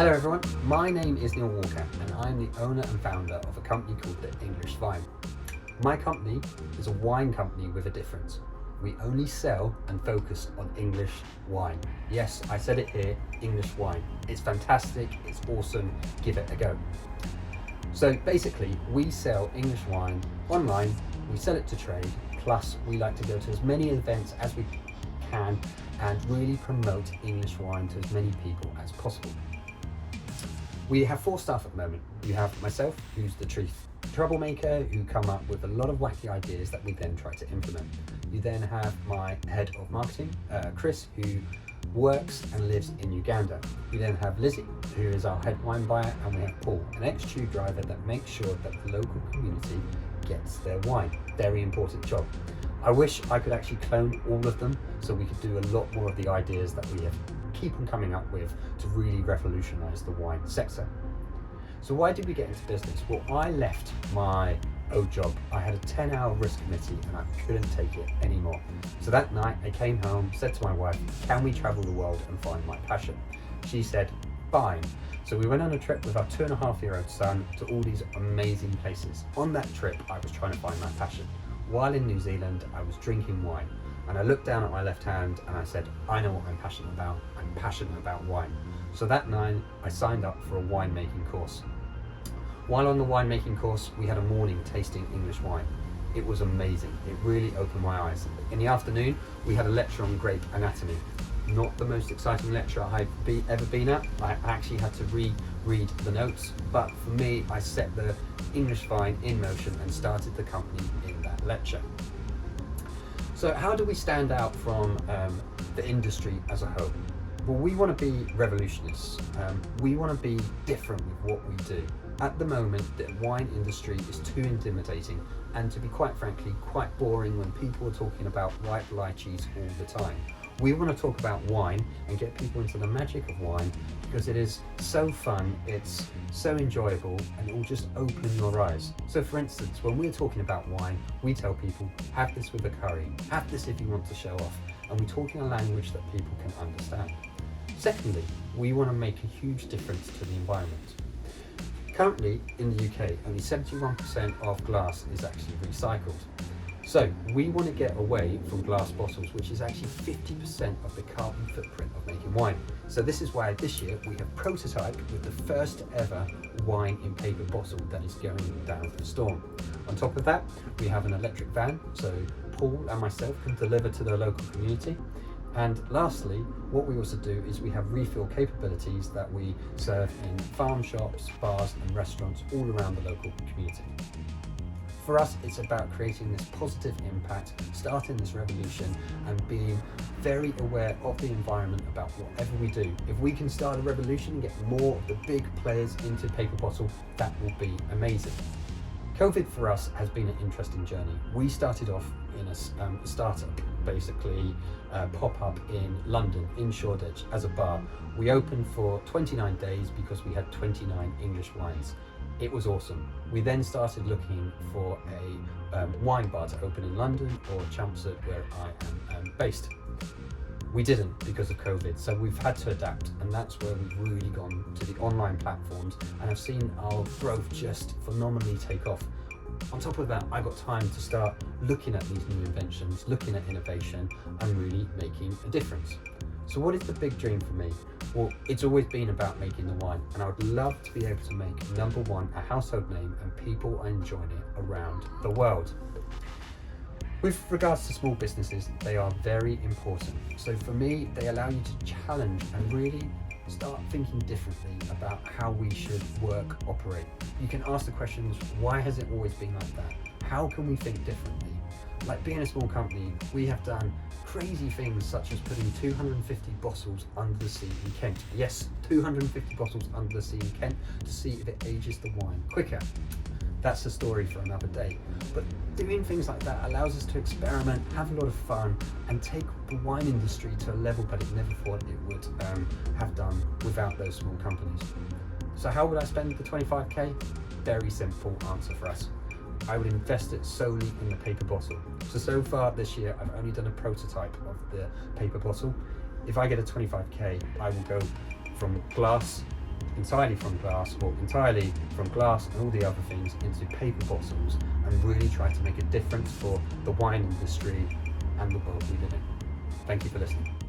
Hello everyone, my name is Neil Walker and I'm the owner and founder of a company called The English Vine. My company is a wine company with a difference. We only sell and focus on English wine. Yes, I said it here, English wine. It's fantastic, it's awesome, give it a go. So basically, we sell English wine online, we sell it to trade, plus we like to go to as many events as we can and really promote English wine to as many people as possible. We have 4 staff at the moment. You have myself, who's the chief troublemaker, who come up with a lot of wacky ideas that we then try to implement. You then have my head of marketing, Chris, who works and lives in Uganda. We then have Lizzie, who is our head wine buyer, and we have Paul, an ex-tube driver that makes sure that the local community gets their wine. Very important job. I wish I could actually clone all of them so we could do a lot more of the ideas that we have keep on coming up with to really revolutionize the wine sector. So why did we get into business? Well, I left my old job. I had a 10-hour risk committee and I couldn't take it anymore. So that night I came home, said to my wife, can we travel the world and find my passion? She said, fine. So we went on a trip with our 2.5-year-old son to all these amazing places. On that trip, I was trying to find my passion. While in New Zealand, I was drinking wine. And I looked down at my left hand and I said, I know what I'm passionate about. I'm passionate about wine. So that night, I signed up for a winemaking course. While on the winemaking course, we had a morning tasting English wine. It was amazing. It really opened my eyes. In the afternoon, we had a lecture on grape anatomy. Not the most exciting lecture I've ever been at. I actually had to reread the notes, but for me, I set the English Vine in motion and started the company in that lecture. So how do we stand out from the industry as a whole? Well, we want to be revolutionists. We want to be different with what we do. At the moment, the wine industry is too intimidating and, to be quite frankly, quite boring when people are talking about white lychees all the time. We want to talk about wine and get people into the magic of wine because it is so fun, it's so enjoyable, and it will just open your eyes. So for instance, when we're talking about wine, we tell people, have this with a curry, have this if you want to show off, and we talk in a language that people can understand. Secondly, we want to make a huge difference to the environment. Currently, in the UK, only 71% of glass is actually recycled. So we want to get away from glass bottles, which is actually 50% of the carbon footprint of making wine. So this is why this year we have prototyped with the first ever wine in paper bottle that is going down the storm. On top of that, we have an electric van, so Paul and myself can deliver to the local community. And lastly, what we also do is we have refill capabilities that we serve in farm shops, bars and restaurants all around the local community. For us, it's about creating this positive impact, starting this revolution and being very aware of the environment about whatever we do. If we can start a revolution and get more of the big players into paper bottle, that will be amazing. COVID for us has been an interesting journey. We started off in a startup, basically pop-up in London, in Shoreditch, as a bar. We opened for 29 days because we had 29 English wines. It was awesome. We then started looking for a wine bar to open in London or Chelmsford, where I am based. We didn't because of COVID, so we've had to adapt, and that's where we've really gone to the online platforms and have seen our growth just phenomenally take off. On top of that, I got time to start looking at these new inventions, looking at innovation, and really making a difference. So what is the big dream for me? Well, it's always been about making the wine, and I would love to be able to make #1 a household name and people are enjoying it around the world. With regards to small businesses, they are very important. So for me, they allow you to challenge and really start thinking differently about how we should work, operate. You can ask the questions, why has it always been like that? How can we think differently? Like, being a small company, we have done crazy things such as putting 250 bottles under the sea in Kent. Yes, 250 bottles under the sea in Kent to see if it ages the wine quicker. That's a story for another day. But doing things like that allows us to experiment, have a lot of fun, and take the wine industry to a level that it never thought it would have done without those small companies. So how would I spend the 25k? Very simple answer for us. I would invest it solely in the paper bottle. So far this year, I've only done a prototype of the paper bottle. If I get a 25k, I will go from glass entirely from glass or entirely from glass and all the other things into paper bottles and really try to make a difference for the wine industry and the world we live in. Thank you for listening.